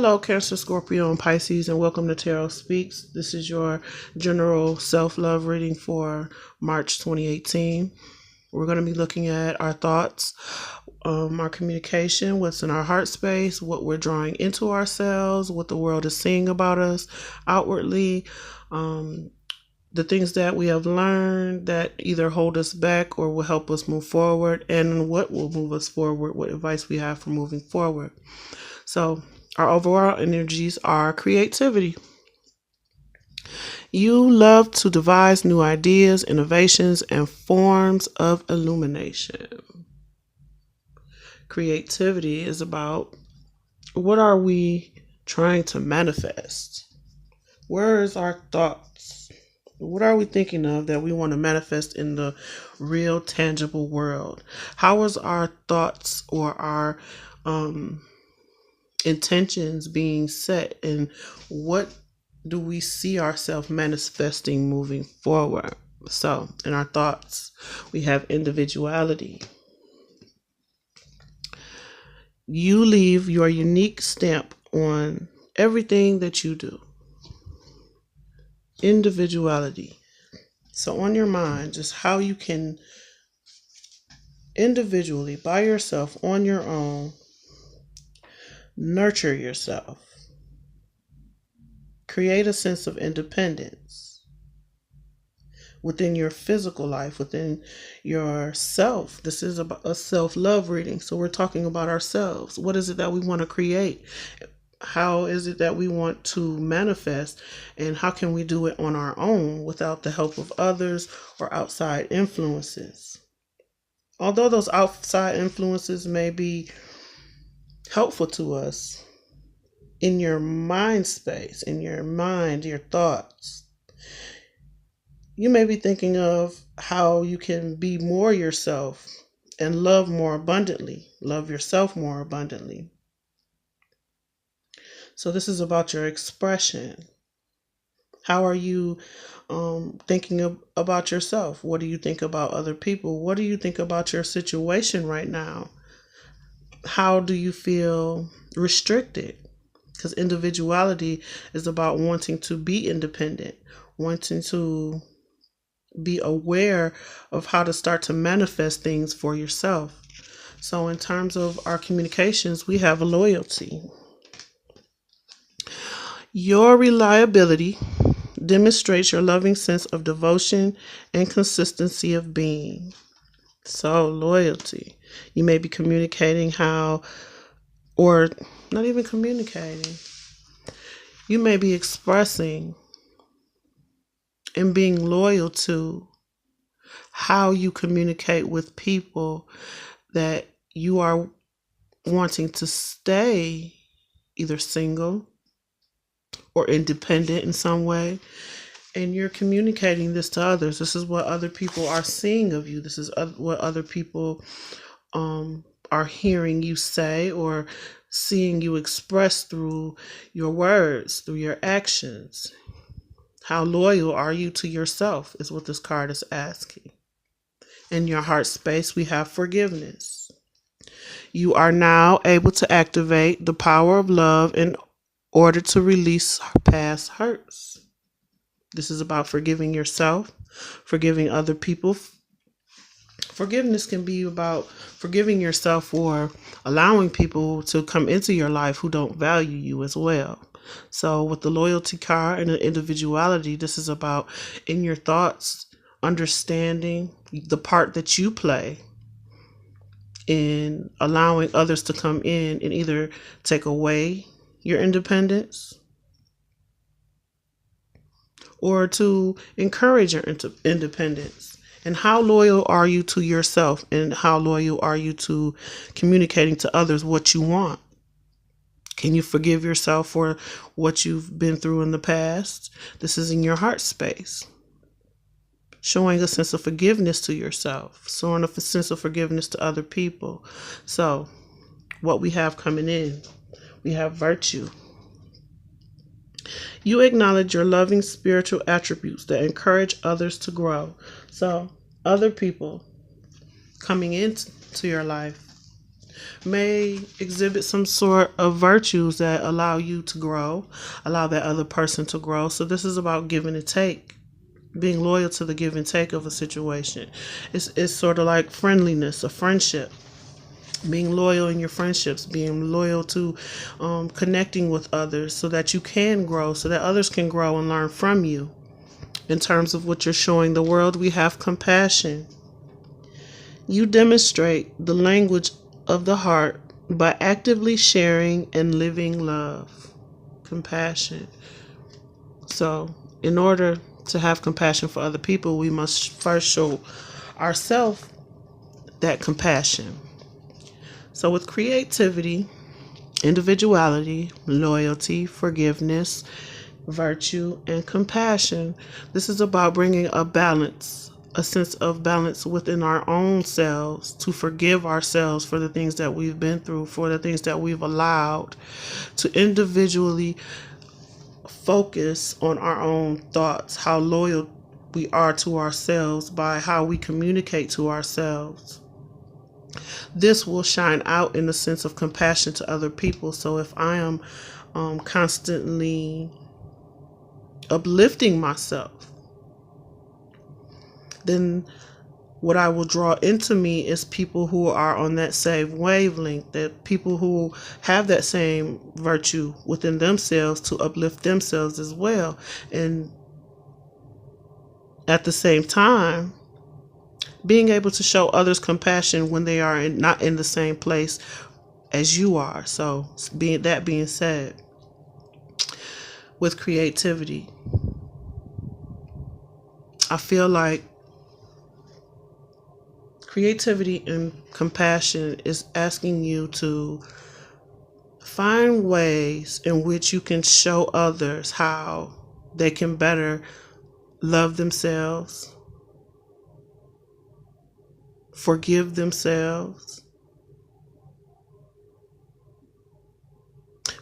Hello, Cancer, Scorpio, and Pisces, and welcome to Tarotspeaks. This is your general self-love reading for March 2018. We're going to be looking at our thoughts, our communication, what's in our heart space, what we're drawing into ourselves, what the world is seeing about us outwardly, the things that we have learned that either hold us back or will help us move forward, and what will move us forward, what advice we have for moving forward. So our overall energies are creativity. You love to devise new ideas, innovations, and forms of illumination. Creativity is about what are we trying to manifest? Where is our thoughts? What are we thinking of that we want to manifest in the real tangible world? How is our thoughts or our intentions being set, and what do we see ourselves manifesting moving forward? So in our thoughts, we have individuality. You leave your unique stamp on everything that you do. Individuality. So on your mind, just how you can individually, by yourself, on your own, nurture yourself. Create a sense of independence within your physical life, within yourself. This is a self-love reading. So we're talking about ourselves. What is it that we want to create? How is it that we want to manifest? And how can we do it on our own without the help of others or outside influences? Although those outside influences may be helpful to us in your mind space, in your mind, your thoughts, you may be thinking of how you can be more yourself and love more abundantly, love yourself more abundantly. So this is about your expression. How are you thinking about yourself? What do you think about other people? What do you think about your situation right now? How do you feel restricted? Because individuality is about wanting to be independent, wanting to be aware of how to start to manifest things for yourself. So in terms of our communications, we have loyalty. Your reliability demonstrates your loving sense of devotion and consistency of being. So loyalty. You may be communicating how, or not even communicating. You may be expressing and being loyal to how you communicate with people that you are wanting to stay either single or independent in some way. And you're communicating this to others. This is what other people are seeing of you. This is what other people are hearing you say or seeing you express through your words, through your actions. How loyal are you to yourself is what this card is asking. In your heart space, we have forgiveness. You are now able to activate the power of love in order to release past hurts. This is about forgiving yourself, forgiving other people. Forgiveness can be about forgiving yourself for allowing people to come into your life who don't value you as well. So with the loyalty card and the individuality, this is about in your thoughts, understanding the part that you play in allowing others to come in and either take away your independence or to encourage your independence. And how loyal are you to yourself, and how loyal are you to communicating to others what you want? Can you forgive yourself for what you've been through in the past? This is in your heart space. Showing a sense of forgiveness to yourself, showing a sense of forgiveness to other people. So what we have coming in, we have virtue. You acknowledge your loving spiritual attributes that encourage others to grow. So other people coming into your life may exhibit some sort of virtues that allow you to grow, allow that other person to grow. So this is about give and take, being loyal to the give and take of a situation. It's sort of like friendliness, a friendship. Being loyal in your friendships, being loyal to connecting with others so that you can grow, so that others can grow and learn from you. In terms of what you're showing the world, we have compassion. You demonstrate the language of the heart by actively sharing and living love. Compassion. So, in order to have compassion for other people, we must first show ourselves that compassion. So, with creativity, individuality, loyalty, forgiveness, virtue, and compassion, this is about bringing a balance, a sense of balance within our own selves, to forgive ourselves for the things that we've been through, for the things that we've allowed, to individually focus on our own thoughts, how loyal we are to ourselves by how we communicate to ourselves. This will shine out in the sense of compassion to other people. So if I am constantly uplifting myself, then what I will draw into me is people who are on that same wavelength, that people who have that same virtue within themselves to uplift themselves as well. And at the same time, being able to show others compassion when they are not in the same place as you are. So being said, with creativity, I feel like creativity and compassion is asking you to find ways in which you can show others how they can better love themselves, forgive themselves,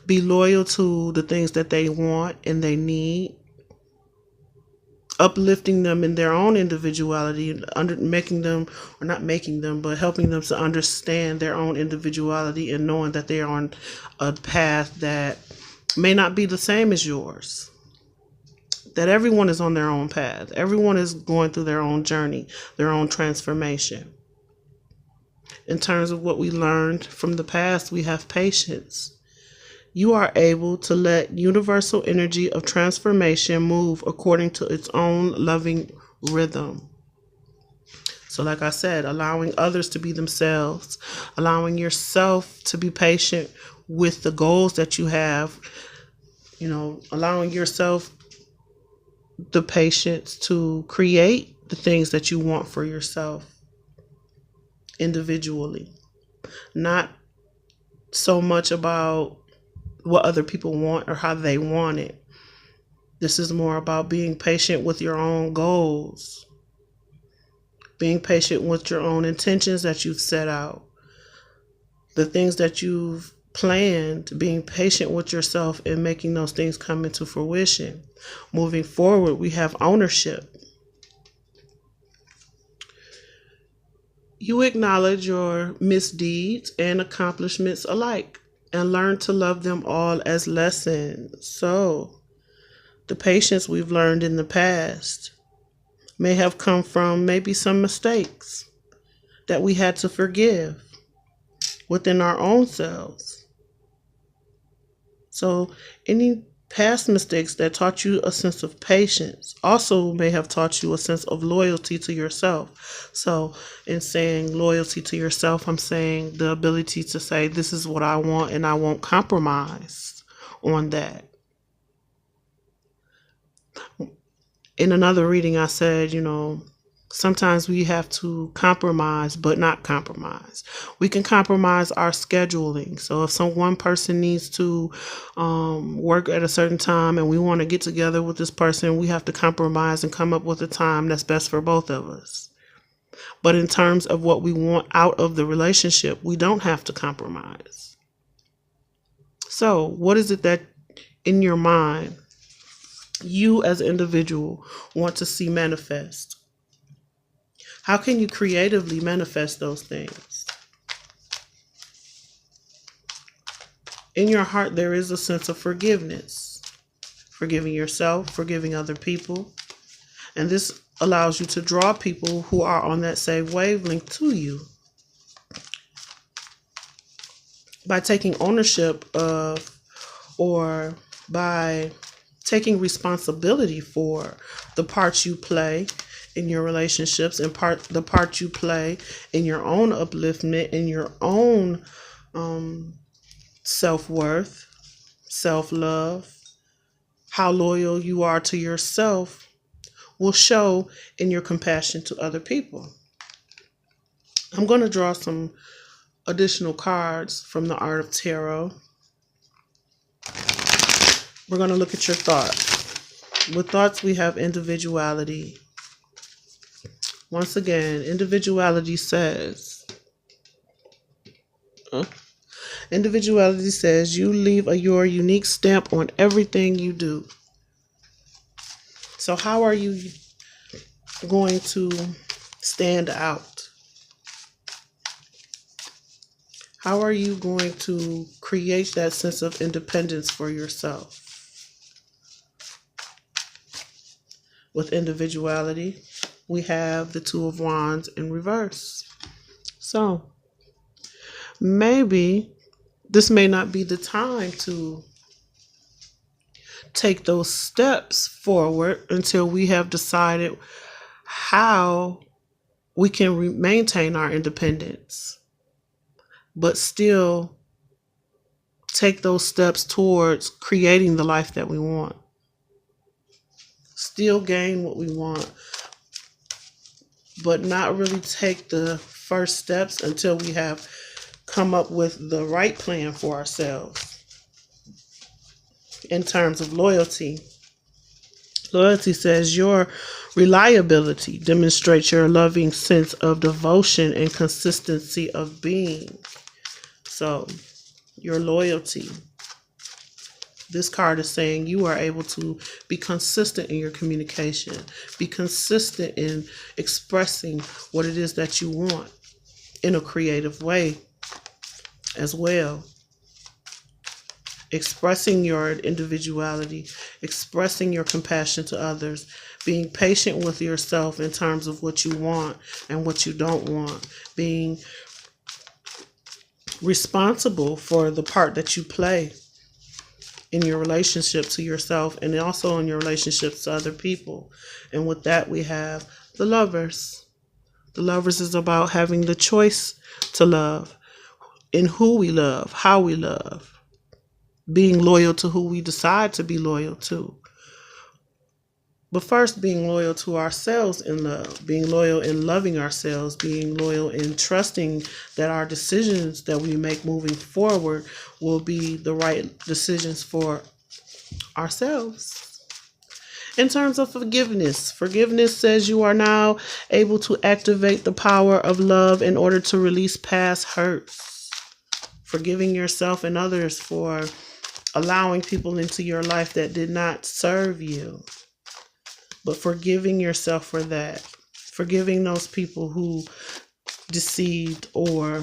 be loyal to the things that they want and they need, uplifting them in their own individuality, making them, or not making them, but helping them to understand their own individuality and knowing that they are on a path that may not be the same as yours. That everyone is on their own path. Everyone is going through their own journey, their own transformation. In terms of what we learned from the past, we have patience. You are able to let universal energy of transformation move according to its own loving rhythm. So like I said, allowing others to be themselves, allowing yourself to be patient with the goals that you have, allowing yourself the patience to create the things that you want for yourself individually. Not so much about what other people want or how they want it. This is more about being patient with your own goals, being patient with your own intentions that you've set out, the things that you've planned, being patient with yourself and making those things come into fruition. Moving forward, we have ownership. You acknowledge your misdeeds and accomplishments alike and learn to love them all as lessons. So, the patience we've learned in the past may have come from maybe some mistakes that we had to forgive within our own selves. So, any past mistakes that taught you a sense of patience also may have taught you a sense of loyalty to yourself. So in saying loyalty to yourself, I'm saying the ability to say, this is what I want and I won't compromise on that. In another reading, I said, sometimes we have to compromise, but not compromise. We can compromise our scheduling. So if one person needs to work at a certain time and we want to get together with this person, we have to compromise and come up with a time that's best for both of us. But in terms of what we want out of the relationship, we don't have to compromise. So what is it that in your mind you as an individual want to see manifest? How can you creatively manifest those things? In your heart, there is a sense of forgiveness. Forgiving yourself, forgiving other people. And this allows you to draw people who are on that same wavelength to you. By taking ownership of, or by taking responsibility for the part you play in your relationships and the part you play in your own upliftment, in your own self-worth, self-love, how loyal you are to yourself will show in your compassion to other people. I'm going to draw some additional cards from the Art of Tarot. We're going to look at your thoughts. With thoughts, we have individuality. Once again, individuality says, you leave your unique stamp on everything you do. So how are you going to stand out? How are you going to create that sense of independence for yourself? With individuality, we have the Two of Wands in reverse. So maybe this may not be the time to take those steps forward until we have decided how we can maintain our independence, but still take those steps towards creating the life that we want. Still gain what we want, but not really take the first steps until we have come up with the right plan for ourselves. In terms of loyalty, loyalty says your reliability demonstrates your loving sense of devotion and consistency of being. So your loyalty. This card is saying you are able to be consistent in your communication, be consistent in expressing what it is that you want in a creative way as well. Expressing your individuality, expressing your compassion to others, being patient with yourself in terms of what you want and what you don't want, being responsible for the part that you play in your relationship to yourself and also in your relationships to other people. And with that, we have the Lovers. The Lovers is about having the choice to love, in who we love, how we love, being loyal to who we decide to be loyal to. But first, being loyal to ourselves in love, being loyal in loving ourselves, being loyal in trusting that our decisions that we make moving forward will be the right decisions for ourselves. In terms of forgiveness, forgiveness says you are now able to activate the power of love in order to release past hurts. Forgiving yourself and others for allowing people into your life that did not serve you. But forgiving yourself for that. Forgiving those people who deceived or,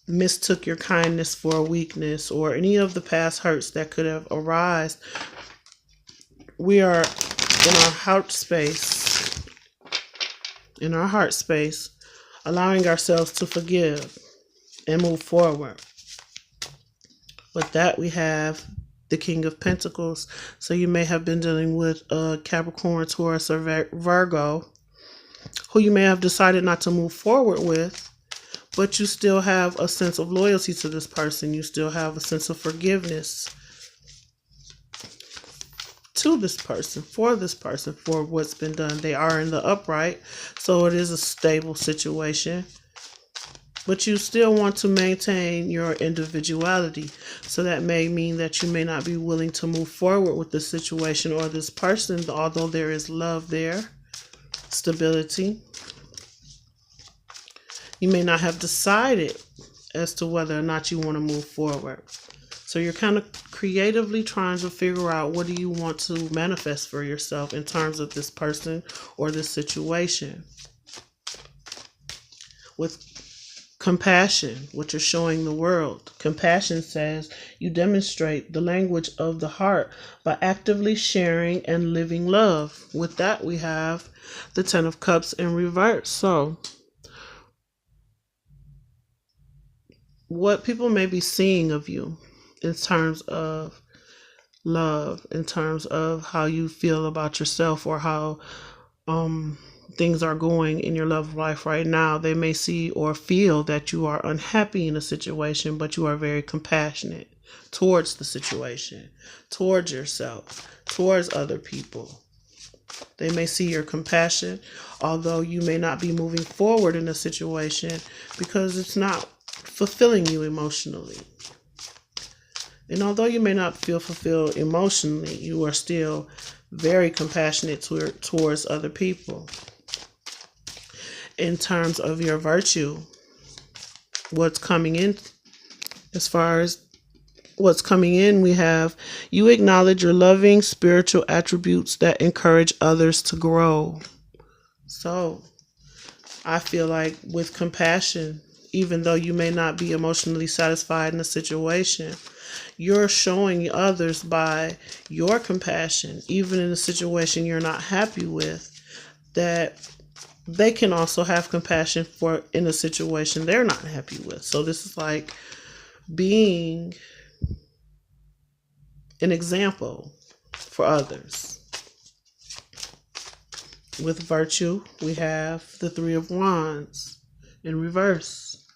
mistook your kindness for a weakness or any of the past hurts that could have arisen. We are in our heart space, allowing ourselves to forgive and move forward. With that, we have the King of Pentacles. So you may have been dealing with a Capricorn, Taurus, or Virgo, who you may have decided not to move forward with, but you still have a sense of loyalty to this person. You still have a sense of forgiveness to this person, for what's been done. They are in the upright, so it is a stable situation. But you still want to maintain your individuality. So that may mean that you may not be willing to move forward with this situation or this person, although there is love there, stability. You may not have decided as to whether or not you want to move forward. So you're kind of creatively trying to figure out what do you want to manifest for yourself in terms of this person or this situation. With Compassion, what you're showing the world. Compassion says you demonstrate the language of the heart by actively sharing and living love. With that, we have the Ten of Cups in reverse. So, what people may be seeing of you in terms of love, in terms of how you feel about yourself, or how things are going in your love life right now. They may see or feel that you are unhappy in a situation, but you are very compassionate towards the situation, towards yourself, towards other people. They may see your compassion, although you may not be moving forward in a situation because it's not fulfilling you emotionally. And although you may not feel fulfilled emotionally, you are still very compassionate towards other people. In terms of your virtue, what's coming in, as far as what's coming in, we have you acknowledge your loving spiritual attributes that encourage others to grow. So I feel like with compassion, even though you may not be emotionally satisfied in a situation, you're showing others by your compassion, even in a situation you're not happy with, that they can also have compassion for in a situation they're not happy with. So this is like being an example for others. With virtue, we have the Three of Wands in reverse.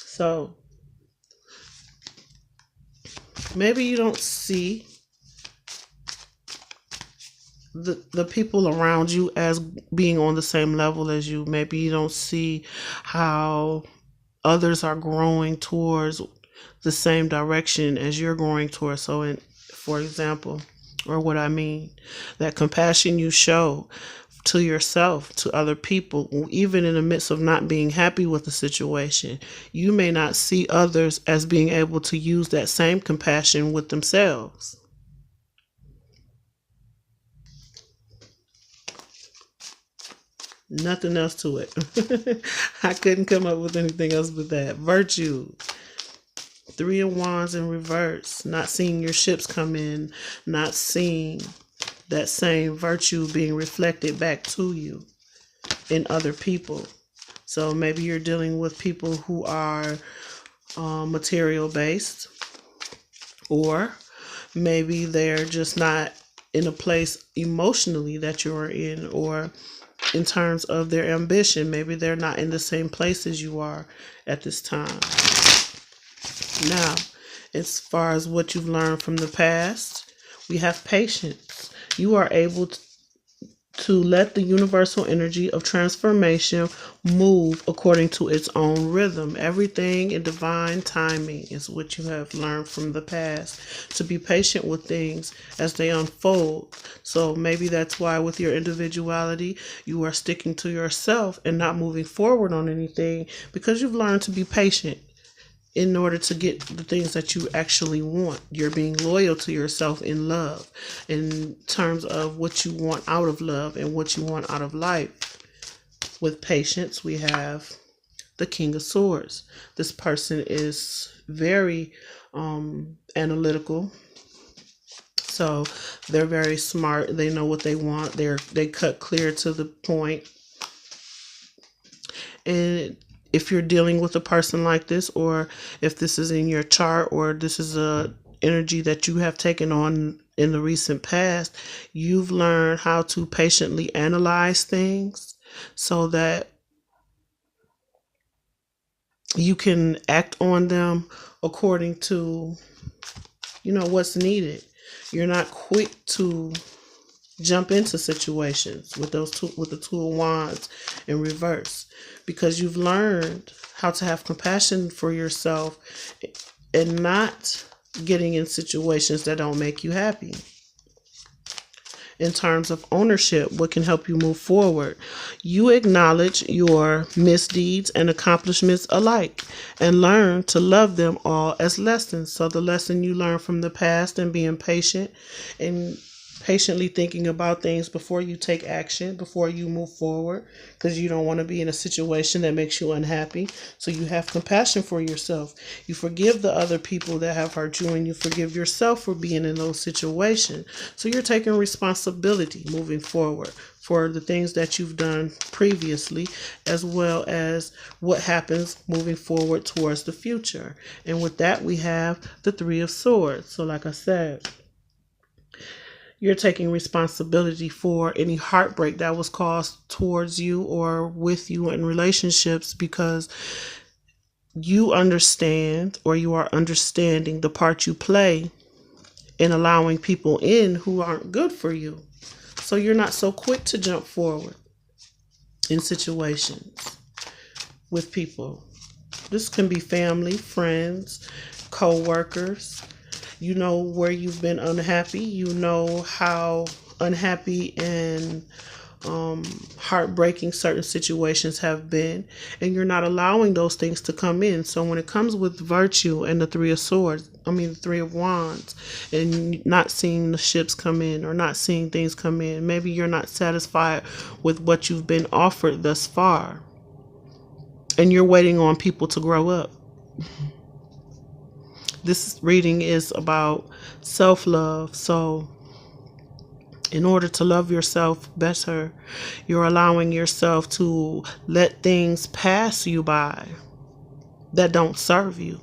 So maybe you don't see the people around you as being on the same level as you. Maybe you don't see how others are growing towards the same direction as you're going towards. So, for example, or what I mean, that compassion you show to yourself, to other people, even in the midst of not being happy with the situation, you may not see others as being able to use that same compassion with themselves. Nothing else to it. I couldn't come up with anything else but that. Virtue. Three of Wands in reverse. Not seeing your ships come in. Not seeing that same virtue being reflected back to you in other people. So maybe you're dealing with people who are material based, or maybe they're just not in a place emotionally that you're in, or in terms of their ambition, maybe they're not in the same place as you are at this time. Now, as far as what you've learned from the past, we have patience. You are able to let the universal energy of transformation move according to its own rhythm. Everything in divine timing is what you have learned from the past. To be patient with things as they unfold. So maybe that's why with your individuality, you are sticking to yourself and not moving forward on anything, because you've learned to be patient in order to get the things that you actually want. You're being loyal to yourself in love, in terms of what you want out of love and what you want out of life. With patience, we have the King of Swords. This person is very analytical. So they're very smart. They know what they want. They cut clear to the point. And if you're dealing with a person like this, or if this is in your chart, or this is a energy that you have taken on in the recent past, you've learned how to patiently analyze things so that you can act on them according to, what's needed. You're not quick to jump into situations with the Two of Wands in reverse, because you've learned how to have compassion for yourself and not getting in situations that don't make you happy. In terms of ownership, what can help you move forward? You acknowledge your misdeeds and accomplishments alike and learn to love them all as lessons. So the lesson you learned from the past and being patient and patiently thinking about things before you take action, before you move forward, because you don't want to be in a situation that makes you unhappy. So you have compassion for yourself. You forgive the other people that have hurt you, and you forgive yourself for being in those situations. So you're taking responsibility moving forward for the things that you've done previously, as well as what happens moving forward towards the future. And with that, we have the Three of Swords. So like I said, you're taking responsibility for any heartbreak that was caused towards you or with you in relationships, because you understand, or you are understanding, the part you play in allowing people in who aren't good for you. So you're not so quick to jump forward in situations with people. This can be family, friends, co-workers. You know where you've been unhappy. You know how unhappy and heartbreaking certain situations have been, and you're not allowing those things to come in. So when it comes with virtue and the Three of Swords, the Three of Wands, and not seeing the ships come in or not seeing things come in, maybe you're not satisfied with what you've been offered thus far, and you're waiting on people to grow up. This reading is about self-love. So in order to love yourself better, you're allowing yourself to let things pass you by that don't serve you.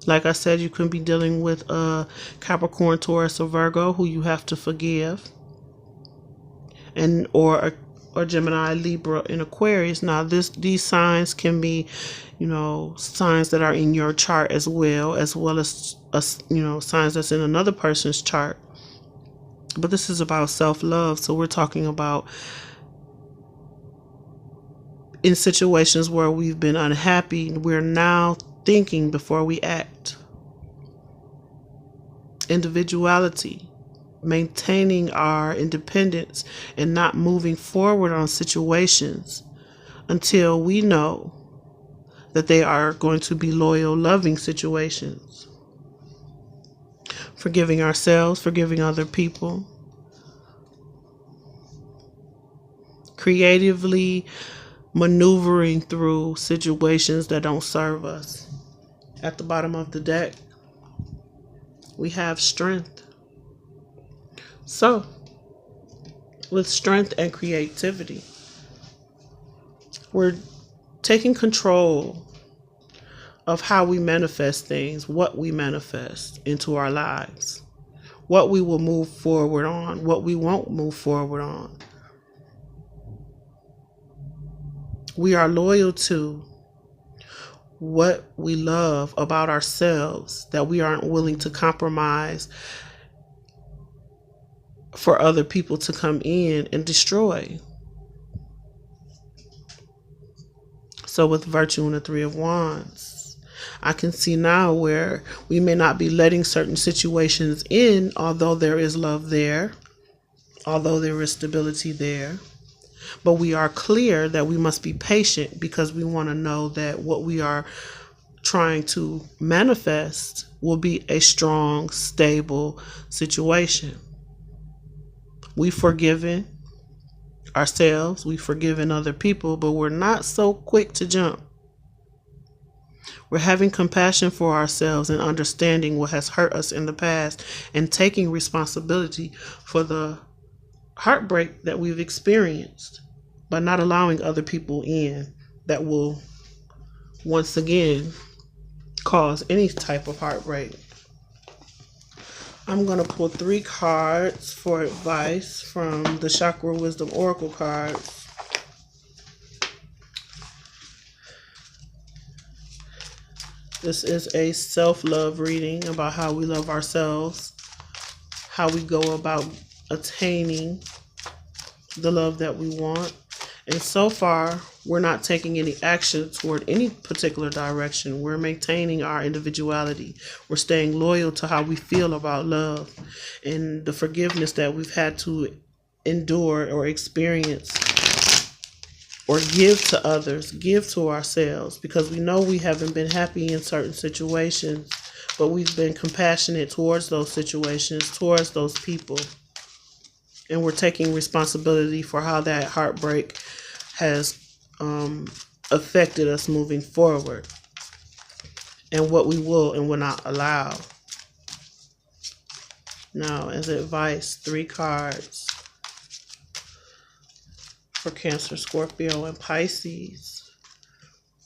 Like I said, you can be dealing with a Capricorn, Taurus, or Virgo who you have to forgive, and or Gemini, Libra, and Aquarius. Now these signs can be, signs that are in your chart as well as signs that's in another person's chart. But this is about self-love. So we're talking about in situations where we've been unhappy, we're now thinking before we act. Individuality, maintaining our independence and not moving forward on situations until we know that they are going to be loyal, loving situations. Forgiving ourselves, forgiving other people. Creatively maneuvering through situations that don't serve us. At the bottom of the deck, we have strength. So, with strength and creativity, we're taking control of how we manifest things, what we manifest into our lives, what we will move forward on, what we won't move forward on. We are loyal to what we love about ourselves that we aren't willing to compromise for other people to come in and destroy. So with virtue and the Three of Wands, I can see now where we may not be letting certain situations in, although there is love there, although there is stability there. But we are clear that we must be patient, because we want to know that what we are trying to manifest will be a strong, stable situation. We've forgiven ourselves, we've forgiven other people, but we're not so quick to jump. We're having compassion for ourselves and understanding what has hurt us in the past, and taking responsibility for the heartbreak that we've experienced, by not allowing other people in that will once again cause any type of heartbreak. I'm going to pull 3 cards for advice from the Chakra Wisdom Oracle cards. This is a self-love reading about how we love ourselves, how we go about attaining the love that we want. And so far, we're not taking any action toward any particular direction. We're maintaining our individuality. We're staying loyal to how we feel about love and the forgiveness that we've had to endure or experience or give to others, give to ourselves, because we know we haven't been happy in certain situations. but we've been compassionate towards those situations, towards those people. And we're taking responsibility for how that heartbreak has affected us moving forward, and what we will and will not allow. Now, as advice, 3 cards for Cancer, Scorpio, and Pisces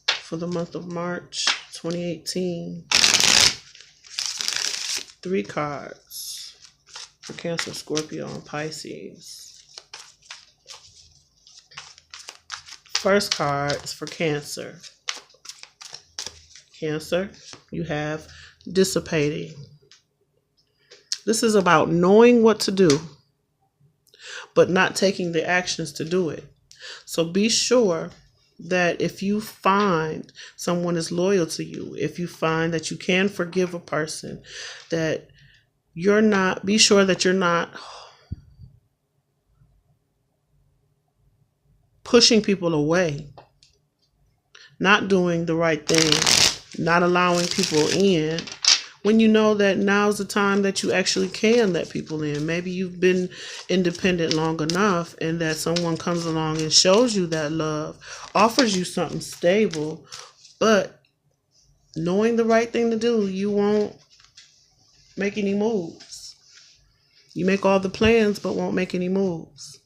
for the month of March 2018. 3 cards for Cancer, Scorpio, and Pisces. First card is for Cancer. Cancer, you have dissipating. This is about knowing what to do, but not taking the actions to do it. So be sure that if you find someone is loyal to you, if you find that you can forgive a person, that be sure that you're not pushing people away, not doing the right thing, not allowing people in, when you know that now's the time that you actually can let people in. Maybe you've been independent long enough, and that someone comes along and shows you that love, offers you something stable, but knowing the right thing to do, you won't make any moves. You make all the plans, but won't make any moves.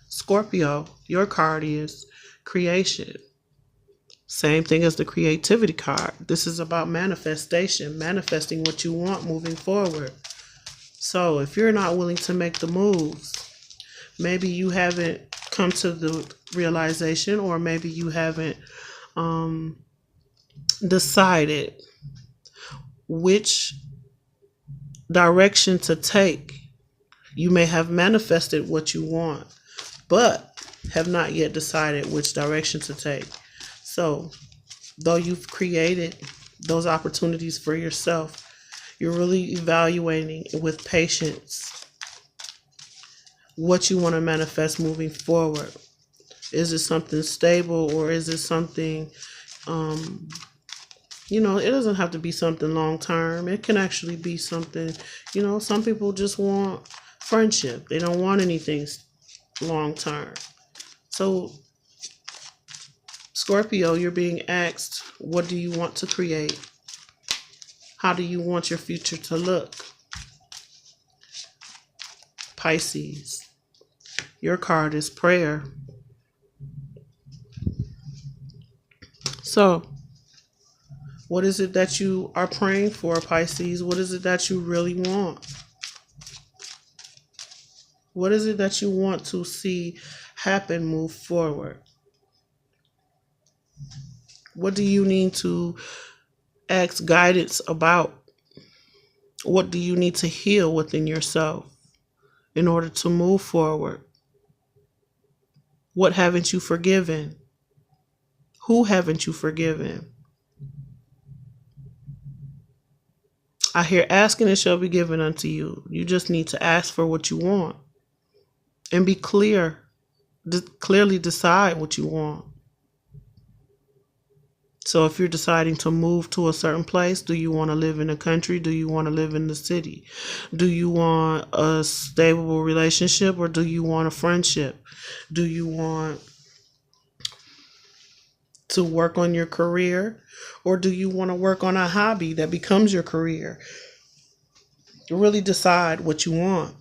Scorpio, your card is creation. Same thing as the creativity card. This is about manifestation, manifesting what you want moving forward. So if you're not willing to make the moves, maybe you haven't come to the realization, or maybe you haven't decided which direction to take. You may have manifested what you want, but have not yet decided which direction to take. So, though you've created those opportunities for yourself, you're really evaluating with patience what you want to manifest moving forward. Is it something stable, or is it something, it doesn't have to be something long term. It can actually be something, some people just want friendship. They don't want anything long term. So, Scorpio, you're being asked, what do you want to create? How do you want your future to look? Pisces, your card is prayer. So, what is it that you are praying for, Pisces? What is it that you really want? What is it that you want to see happen, move forward? What do you need to ask guidance about? What do you need to heal within yourself in order to move forward? What haven't you forgiven? Who haven't you forgiven? I hear asking and shall be given unto you. You just need to ask for what you want and be clear. Clearly decide what you want. So if you're deciding to move to a certain place, do you want to live in the country? Do you want to live in the city? Do you want a stable relationship, or do you want a friendship? Do you want to work on your career, or do you want to work on a hobby that becomes your career? You really decide what you want.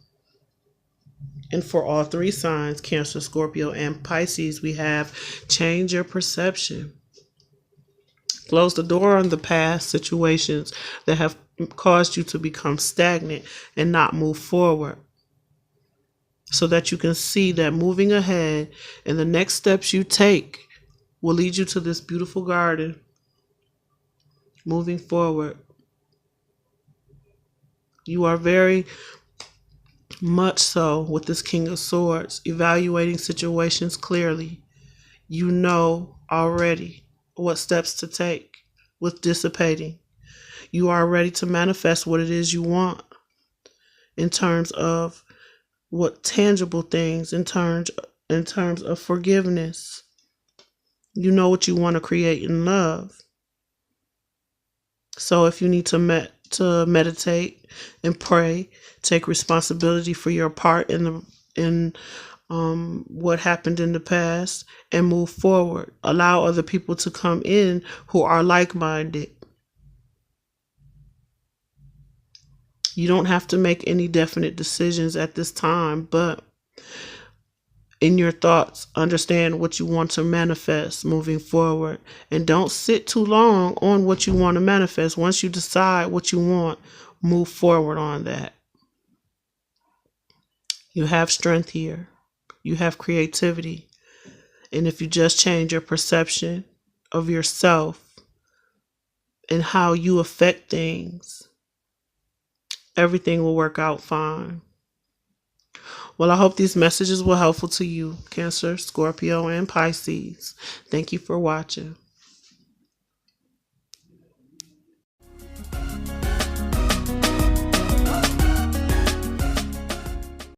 And for all 3 signs, Cancer, Scorpio, and Pisces, we have change your perception. Close the door on the past situations that have caused you to become stagnant and not move forward, so that you can see that moving ahead and the next steps you take will lead you to this beautiful garden. Moving forward, you are very much so with this King of Swords, evaluating situations clearly. You know already what steps to take with dissipating. You are ready to manifest what it is you want in terms of what tangible things, in terms of forgiveness. You know what you want to create in love. So if you need to to meditate and pray. Take responsibility for your part in what happened in the past and move forward. Allow other people to come in who are like-minded. You don't have to make any definite decisions at this time, but in your thoughts, understand what you want to manifest moving forward. And don't sit too long on what you want to manifest. Once you decide what you want, move forward on that. You have strength here. You have creativity. And if you just change your perception of yourself and how you affect things, everything will work out fine. Well, I hope these messages were helpful to you, Cancer, Scorpio, and Pisces. Thank you for watching.